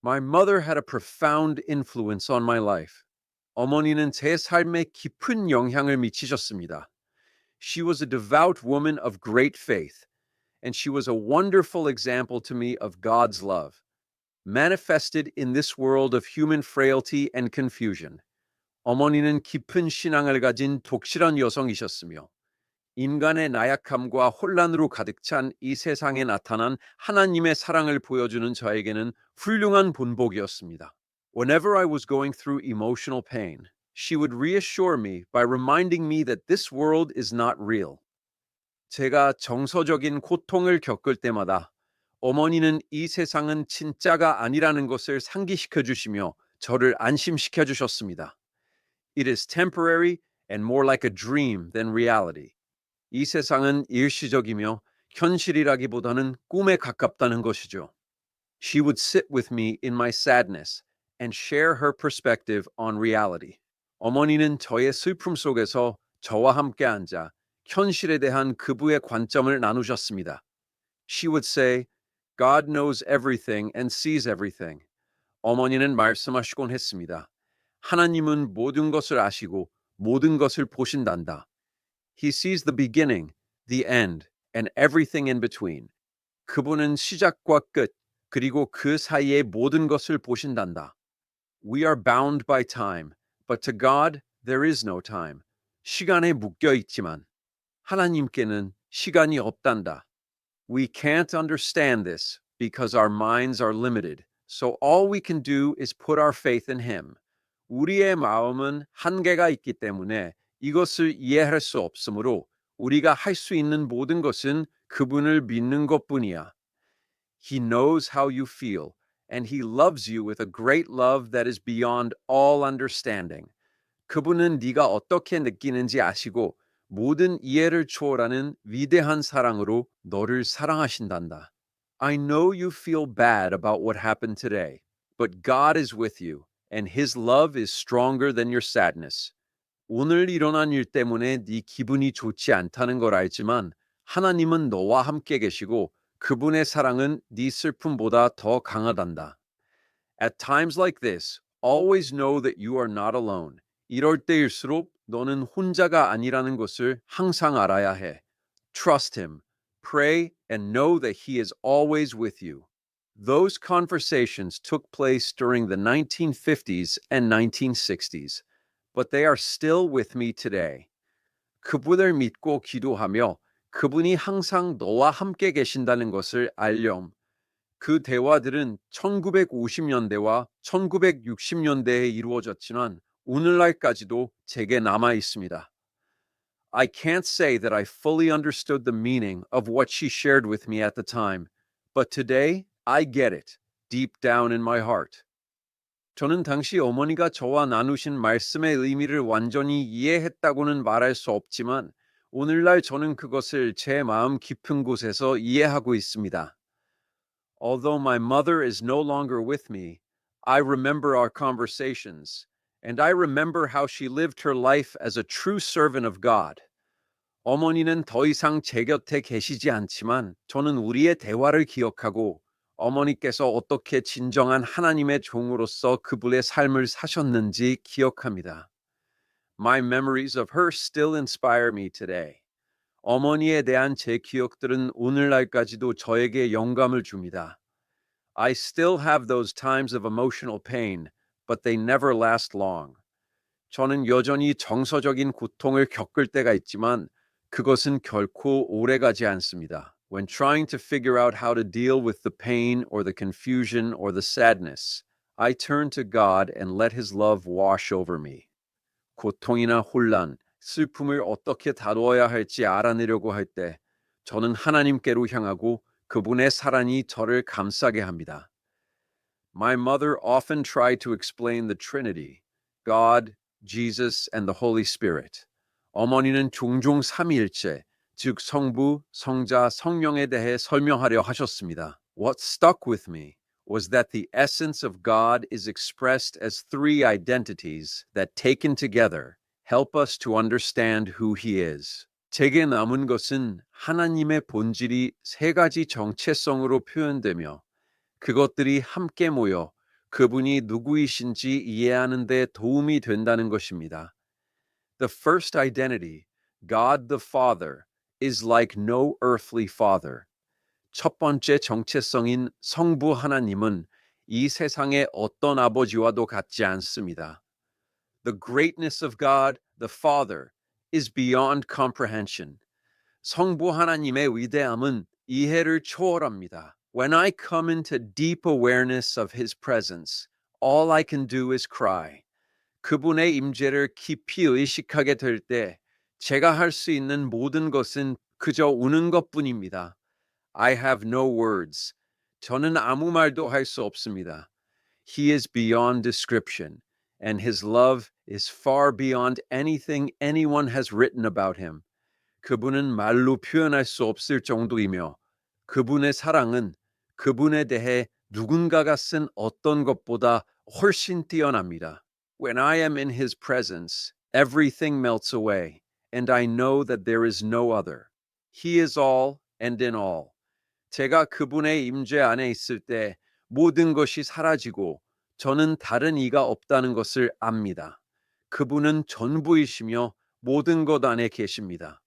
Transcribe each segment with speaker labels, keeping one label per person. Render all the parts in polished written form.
Speaker 1: My mother had a profound influence on my life. 어머니는 제 삶에 깊은 영향을 미치셨습니다. She was a devout woman of great faith, and she was a wonderful example to me of God's love, manifested in this world of human frailty and confusion. 어머니는 깊은 신앙을 가진 독실한 여성이셨으며 인간의 나약함과 혼란으로 가득 찬 이 세상에 나타난 하나님의 사랑을 보여주는 저에게는 훌륭한 본보기였습니다. Whenever I was going through emotional pain, she would reassure me by reminding me that this world is not real. 제가 정서적인 고통을 겪을 때마다 어머니는 이 세상은 진짜가 아니라는 것을 상기시켜 주시며 저를 안심시켜 주셨습니다. It is temporary and more like a dream than reality. 이 세상은 일시적이며 현실이라기보다는 꿈에 가깝다는 것이죠. She would sit with me in my sadness and share her perspective on reality. 어머니는 저의 슬픔 속에서 저와 함께 앉아 현실에 대한 그분의 관점을 나누셨습니다. She would say, God knows everything and sees everything. 어머니는 말씀하시곤 했습니다. 하나님은 모든 것을 아시고 모든 것을 보신단다. He sees the beginning, the end, and everything in between. 그분은 시작과 끝, 그리고 그 사이의 모든 것을 보신단다. We are bound by time, but to God there is no time. 시간에 묶여 있지만 하나님께는 시간이 없단다. We can't understand this because our minds are limited. So all we can do is put our faith in Him. 우리의 마음은 한계가 있기 때문에 이것을 이해할 수 없으므로 우리가 할 수 있는 모든 것은 그분을 믿는 것뿐이야. He knows how you feel, and He loves you with a great love that is beyond all understanding. 그분은 네가 어떻게 느끼는지 아시고 모든 이해를 초월하는 위대한 사랑으로 너를 사랑하신단다. I know you feel bad about what happened today, but God is with you, and His love is stronger than your sadness. 오늘 일어난 일 때문에 네 기분이 좋지 않다는 걸 알지만 하나님은 너와 함께 계시고 그분의 사랑은 네 슬픔보다 더 강하단다. At times like this, always know that you are not alone. 이럴 때일수록 너는 혼자가 아니라는 것을 항상 알아야 해. Trust Him, pray, and know that He is always with you. Those conversations took place during the 1950s and 1960s, but they are still with me today. 그분을 믿고 기도하며 그분이 항상 너와 함께 계신다는 것을 알렴. 그 대화들은 1950년대와 1960년대에 이루어졌지만 오늘날까지도 제게 남아 있습니다. I can't say that I fully understood the meaning of what she shared with me at the time, but today I get it deep down in my heart. 저는 당시 어머니가 저와 나누신 말씀의 의미를 완전히 이해했다고는 말할 수 없지만 오늘날 저는 그것을 제 마음 깊은 곳에서 이해하고 있습니다. Although my mother is no longer with me, I remember our conversations, and I remember how she lived her life as a true servant of God. 어머니는 더 이상 제 곁에 계시지 않지만 저는 우리의 대화를 기억하고 어머니께서 어떻게 진정한 하나님의 종으로서 그분의 삶을 사셨는지 기억합니다. My memories of her still inspire me today. 어머니에 대한 제 기억들은 오늘날까지도 저에게 영감을 줍니다. I still have those times of emotional pain, but they never last long. 저는 여전히 정서적인 고통을 겪을 때가 있지만 그것은 결코 오래가지 않습니다. When trying to figure out how to deal with the pain or the confusion or the sadness, I turn to God and let His love wash over me. 고통이나 혼란, 슬픔을 어떻게 다루어야 할지 알아내려고 할 때 저는 하나님께로 향하고 그분의 사랑이 저를 감싸게 합니다. My mother often tried to explain the Trinity, God, Jesus, and the Holy Spirit. 어머니는 종종 삼위일체, 즉 성부, 성자, 성령에 대해 설명하려 하셨습니다. What stuck with me was that the essence of God is expressed as three identities that taken together help us to understand who He is. 제게 남은 것은 하나님의 본질이 세 가지 정체성으로 표현되며 그것들이 함께 모여 그분이 누구이신지 이해하는 데 도움이 된다는 것입니다. The first identity, God the Father, is like no earthly father. 첫 번째 정체성인 성부 하나님은 이 세상의 어떤 아버지와도 같지 않습니다. The greatness of God, the Father, is beyond comprehension. 성부 하나님의 위대함은 이해를 초월합니다. When I come into deep awareness of His presence, all I can do is cry. 그분의 임재를 깊이 의식하게 될 때 제가 할 수 있는 모든 것은 그저 우는 것뿐입니다. I have no words. 저는 아무 말도 할 수 없습니다. He is beyond description, and His love is far beyond anything anyone has written about Him. 그분은 말로 표현할 수 없을 정도이며 그분의 사랑은 그분에 대해 누군가가 쓴 어떤 것보다 훨씬 뛰어납니다. When I am in His presence, everything melts away, and I know that there is no other. He is all and in all. 제가 그분의 임재 안에 있을 때 모든 것이 사라지고 저는 다른 이가 없다는 것을 압니다. 그분은 전부이시며 모든 것 안에 계십니다.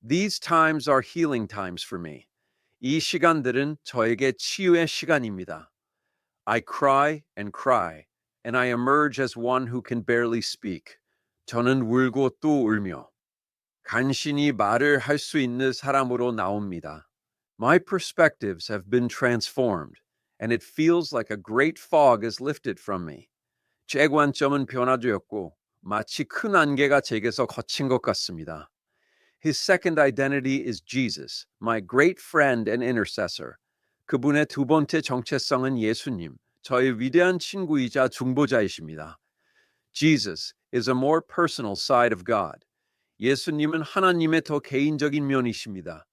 Speaker 1: These times are healing times for me. 이 시간들은 저에게 치유의 시간입니다. I cry, and I emerge as one who can barely speak. 저는 울고 또 울며 간신히 말을 할 수 있는 사람으로 나옵니다. My perspectives have been transformed, and it feels like a great fog is lifted from me. 제 관점은 변화되었고 마치 큰 안개가 제게서 거친 것 같습니다. His second identity is Jesus, my great friend and intercessor. 그분의 두 번째 정체성은 예수님, 저의 위대한 친구이자 중보자이십니다. Jesus is a more personal side of God. 예수님은 하나님의 더 개인적인 면이십니다.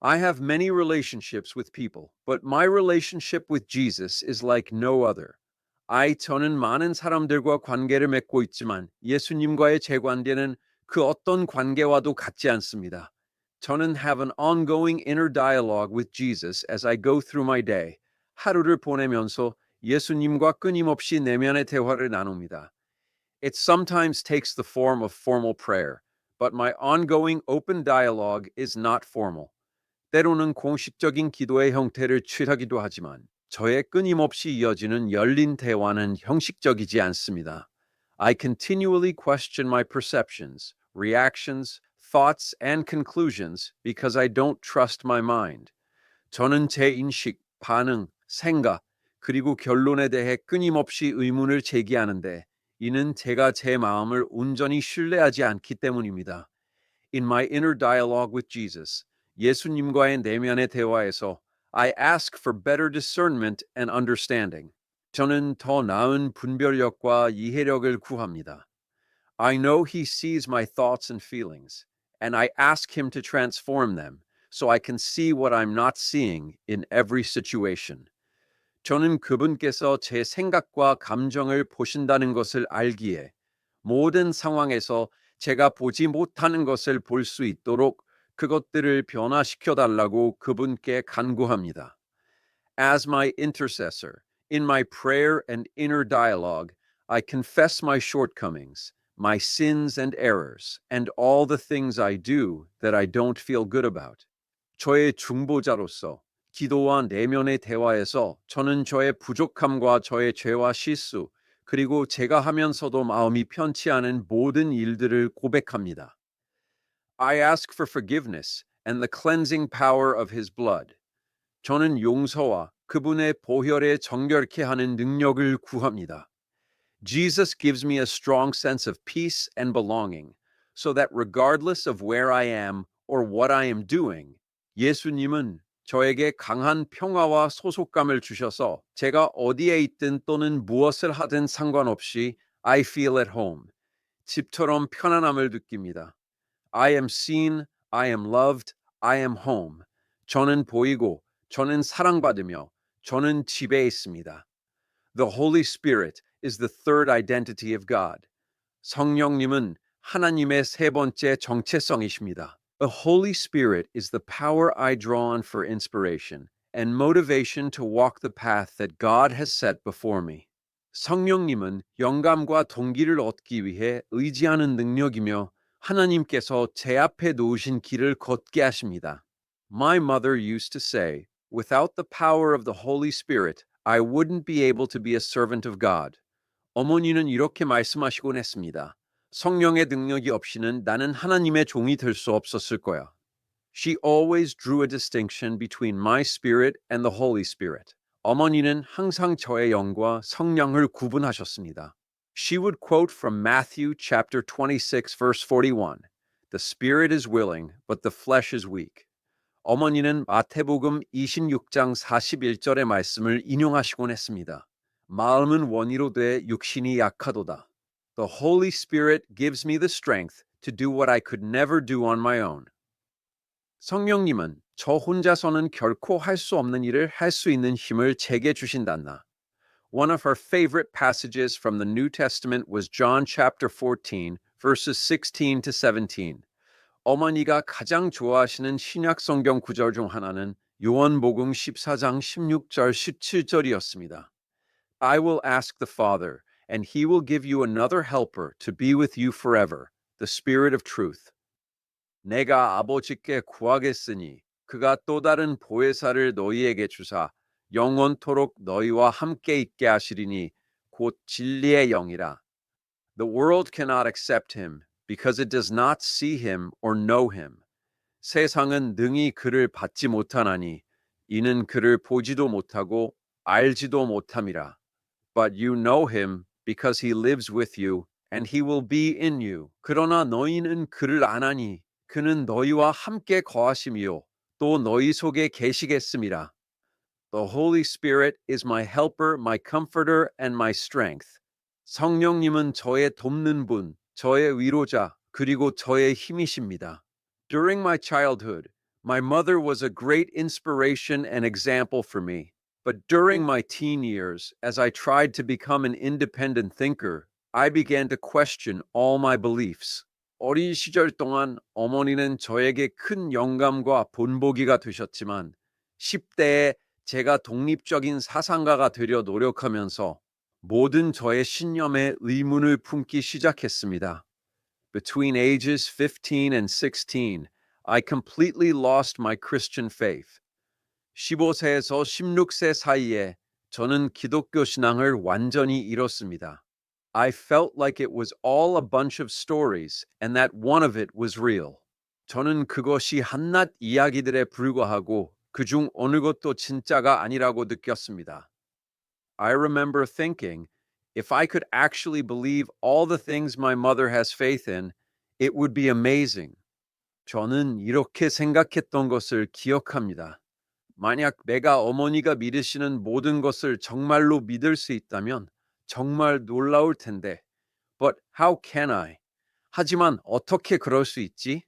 Speaker 1: I have many relationships with people, but my relationship with Jesus is like no other. 저는 많은 사람들과 관계를 맺고 있지만 예수님과의 제 관계는 그 어떤 관계와도 같지 않습니다. 저는 have an ongoing inner dialogue with Jesus as I go through my day. 하루를 보내면서 예수님과 끊임없이 내면의 대화를 나눕니다. It sometimes takes the form of formal prayer, but my ongoing open dialogue is not formal. 때로는 공식적인 기도의 형태를 취하기도 하지만 저의 끊임없이 이어지는 열린 대화는 형식적이지 않습니다. I continually question my perceptions, reactions, thoughts, and conclusions because I don't trust my mind. 저는 제 인식, 반응, 생각, 그리고 결론에 대해 끊임없이 의문을 제기하는데 이는 제가 제 마음을 온전히 신뢰하지 않기 때문입니다. In my inner dialogue with Jesus, 예수님과의 내면의 대화에서 I ask for better discernment and understanding. 저는 더 나은 분별력과 이해력을 구합니다. I know He sees my thoughts and feelings, and I ask Him to transform them so I can see what I'm not seeing in every situation. 저는 그분께서 제 생각과 감정을 보신다는 것을 알기에 모든 상황에서 제가 보지 못하는 것을 볼 수 있도록 그것들을 변화시켜 달라고 그분께 간구합니다. As my intercessor, in my prayer and inner dialogue, I confess my shortcomings, my sins and errors, and all the things I do that I don't feel good about. 저의 중보자로서 기도와 내면의 대화에서 저는 저의 부족함과 저의 죄와 실수, 그리고 제가 하면서도 마음이 편치 않은 모든 일들을 고백합니다. I ask for forgiveness and the cleansing power of His blood. 저는 용서와 그분의 보혈에 정결케 하는 능력을 구합니다. Jesus gives me a strong sense of peace and belonging, so that regardless of where I am or what I am doing, 예수님은 저에게 강한 평화와 소속감을 주셔서 제가 어디에 있든 또는 무엇을 하든 상관없이 I feel at home. 집처럼 편안함을 느낍니다. I am seen, I am loved, I am home. 저는 보이고, 저는 사랑받으며, 저는 집에 있습니다. The Holy Spirit is the third identity of God. 성령님은 하나님의 세 번째 정체성이십니다. The Holy Spirit is the power I draw on for inspiration and motivation to walk the path that God has set before me. 성령님은 영감과 동기를 얻기 위해 의지하는 능력이며 하나님께서 제 앞에 놓으신 길을 걷게 하십니다. My mother used to say, without the power of the Holy Spirit, I wouldn't be able to be a servant of God. 어머니는 이렇게 말씀하시곤 했습니다. 성령의 능력이 없이는 나는 하나님의 종이 될 수 없었을 거야. She always drew a distinction between my spirit and the Holy Spirit. 어머니는 항상 저의 영과 성령을 구분하셨습니다. She would quote from Matthew chapter 26 verse 41. The spirit is willing, but the flesh is weak. 어머니는 마태복음 26장 41절의 말씀을 인용하시곤 했습니다. 마음은 원이로되 육신이 약하도다. The Holy Spirit gives me the strength to do what I could never do on my own. 성령님은 저 혼자서는 결코 할 수 없는 일을 할 수 있는 힘을 제게 주신단다. One of her favorite passages from the New Testament was John chapter 14, verses 16 to 17. 어머니가 가장 좋아하시는 신약 성경 구절 중 하나는 요한복음 14장 16절 17절이었습니다. I will ask the Father, and he will give you another helper to be with you forever, the Spirit of truth. 내가 아버지께 구하겠으니 그가 또 다른 보혜사를 너희에게 주사 영원토록 너희와 함께 있게 하시리니 곧 진리의 영이라. The world cannot accept him because it does not see him or know him. 세상은 능히 그를 받지 못하나니 이는 그를 보지도 못하고 알지도 못함이라. But you know him because he lives with you and he will be in you. 그러나 너희는 그를 아나니 그는 너희와 함께 거하심이요 또 너희 속에 계시겠음이라. The Holy Spirit is my helper, my comforter, and my strength. 성령님은 저의 돕는 분, 저의 위로자, 그리고 저의 힘이십니다. During my childhood, my mother was a great inspiration and example for me. But during my teen years, as I tried to become an independent thinker, I began to question all my beliefs. 어린 시절 동안 어머니는 저에게 큰 영감과 본보기가 되셨지만 10대에 제가 독립적인 사상가가 되려 노력하면서 모든 저의 신념에 의문을 품기 시작했습니다. Between ages 15 and 16, I completely lost my Christian faith. 15세에서 16세 사이에 저는 기독교 신앙을 완전히 잃었습니다. I felt like it was all a bunch of stories and that one of it was real. 저는 그것이 한낱 이야기들에 불과하고 그중 어느 것도 진짜가 아니라고 느꼈습니다. I remember thinking, if I could actually believe all the things my mother has faith in, it would be amazing. 저는 이렇게 생각했던 것을 기억합니다. 만약 내가 어머니가 믿으시는 모든 것을 정말로 믿을 수 있다면 정말 놀라울 텐데. But how can I? 하지만 어떻게 그럴 수 있지?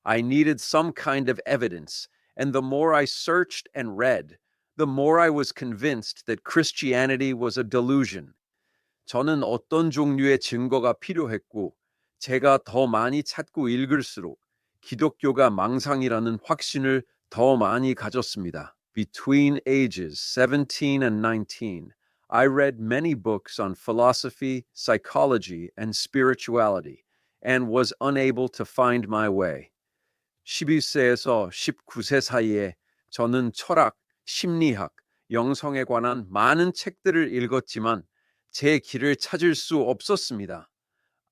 Speaker 1: I needed some kind of evidence, and the more I searched and read, the more I was convinced that Christianity was a delusion. 저는 어떤 종류의 증거가 필요했고, 제가 더 많이 찾고 읽을수록 기독교가 망상이라는 확신을 더 많이 가졌습니다. Between ages 17 and 19, I read many books on philosophy, psychology, and spirituality, and was unable to find my way. 12세에서 19세 사이에 저는 철학, 심리학, 영성에 관한 많은 책들을 읽었지만 제 길을 찾을 수 없었습니다.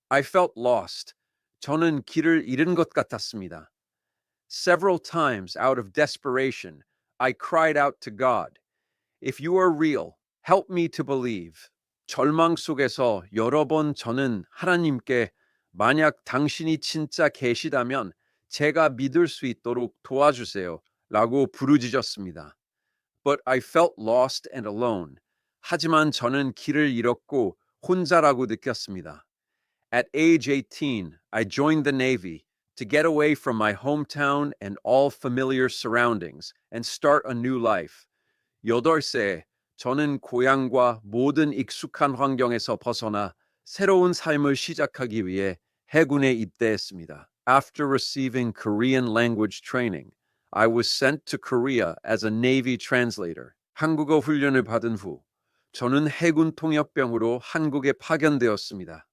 Speaker 1: I felt lost. 저는 길을 잃은 것 같았습니다. Several times out of desperation, I cried out to God, If you are real, help me to believe. 절망 속에서 여러 번 저는 하나님께 만약 당신이 진짜 계시다면 제가 믿을 수 있도록 도와주세요 라고 부르짖었습니다. But I felt lost and alone. 하지만 저는 길을 잃었고 혼자라고 느꼈습니다. At age 18, I joined the Navy to get away from my hometown and all familiar surroundings and start a new life. 8세, 저는 고향과 모든 익숙한 환경에서 벗어나 새로운 삶을 시작하기 위해 해군에 입대했습니다. After receiving Korean language training, I was sent to Korea as a Navy translator. 한국어 훈련을 받은 후 저는 해군 통역병으로 한국에 파견되었습니다.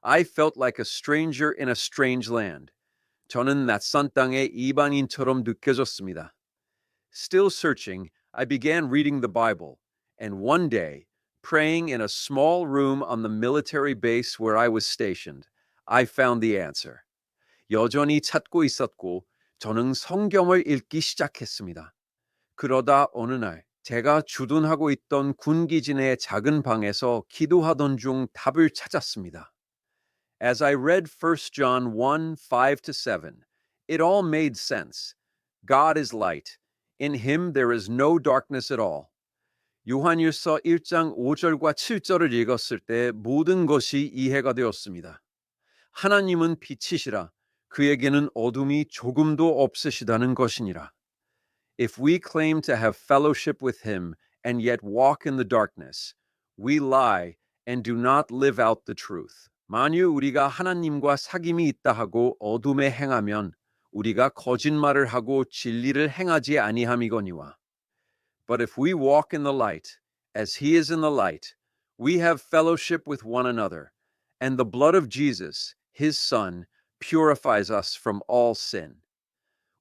Speaker 1: I felt like a stranger in a strange land. 저는 낯선 땅의 이방인처럼 느껴졌습니다. Still searching, I began reading the Bible, and one day, praying in a small room on the military base where I was stationed, I found the answer. 여전히 찾고 있었고, 저는 성경을 읽기 시작했습니다. 그러다 어느 날, 제가 주둔하고 있던 군기지 내 작은 방에서 기도하던 중 답을 찾았습니다. As I read 1 John 1 5 to 7, it all made sense. God is light. In him there is no darkness at all. 요한일서 1장 5절과 7절을 읽었을 때 모든 것이 이해가 되었습니다. 하나님은 빛이시라. 그에게는 어둠이 조금도 없으시다는 것이니라. If we claim to have fellowship with him and yet walk in the darkness, we lie and do not live out the truth. 만일 우리가 하나님과 사귐이 있다 하고 어둠에 행하면 우리가 거짓말을 하고 진리를 행하지 아니함이거니와. But if we walk in the light, as he is in the light, we have fellowship with one another, and the blood of Jesus, his Son, purifies us from all sin.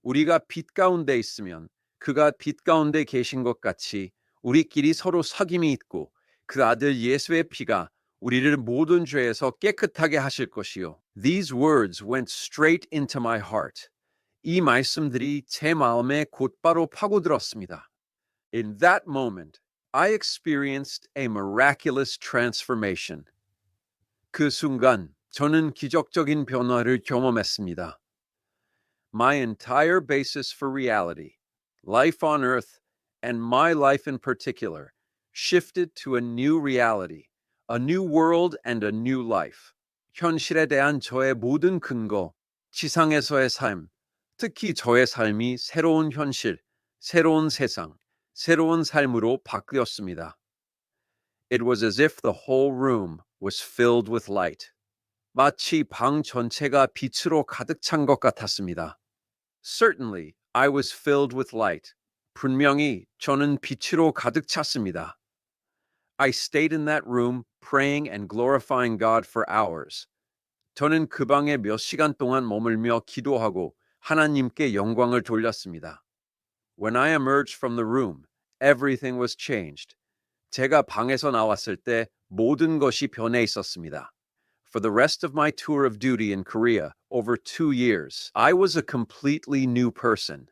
Speaker 1: 우리가 빛 가운데 있으면 그가 빛 가운데 계신 것 같이 우리끼리 서로 사귐이 있고 그 아들 예수의 피가 우리를 모든 죄에서 깨끗하게 하실 것이요. These words went straight into my heart. 이 말씀들이 제 마음에 곧바로 파고들었습니다. In that moment, I experienced a miraculous transformation. 그 순간 저는 기적적인 변화를 경험했습니다. My entire basis for reality, life on earth, and my life in particular, shifted to a new reality, a new world and a new life. 현실에 대한 저의 모든 근거, 지상에서의 삶, 특히 저의 삶이 새로운 현실, 새로운 세상, 새로운 삶으로 바뀌었습니다. It was as if the whole room was filled with light. 마치 방 전체가 빛으로 가득 찬 것 같았습니다. Certainly, I was filled with light. 분명히 저는 빛으로 가득 찼습니다. I stayed in that room praying and glorifying God for hours. 저는 그 방에 몇 시간 동안 머물며 기도하고 하나님께 영광을 돌렸습니다. When I emerged from the room, everything was changed. 제가 방에서 나왔을 때 모든 것이 변해 있었습니다. For the rest of my tour of duty in Korea, over 2 years, I was a completely new person.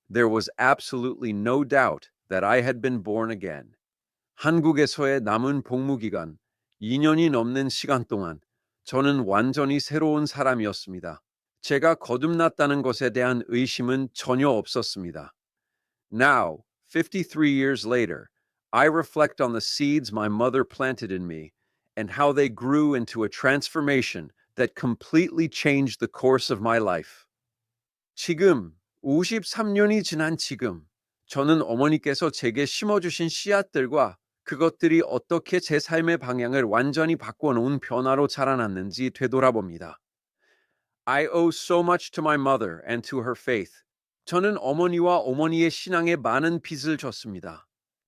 Speaker 1: There was absolutely no doubt that I had been born again. 한국에서의 남은 복무 기간, 2년이 넘는 시간 동안 저는 완전히 새로운 사람이었습니다. 제가 거듭났다는 것에 대한 의심은 전혀 없었습니다. Now, 53 years later, I reflect on the seeds my mother planted in me and how they grew into a transformation that completely changed the course of my life. 지금, 53년이 지난 지금, 저는 어머니께서 제게 심어주신 씨앗들과 그것들이 어떻게 제 삶의 방향을 완전히 바꿔놓은 변화로 자라났는지 되돌아봅니다. I owe so much to my mother and to her faith. 저는 어머니와 어머니의 신앙에 많은 빚을 졌습니다.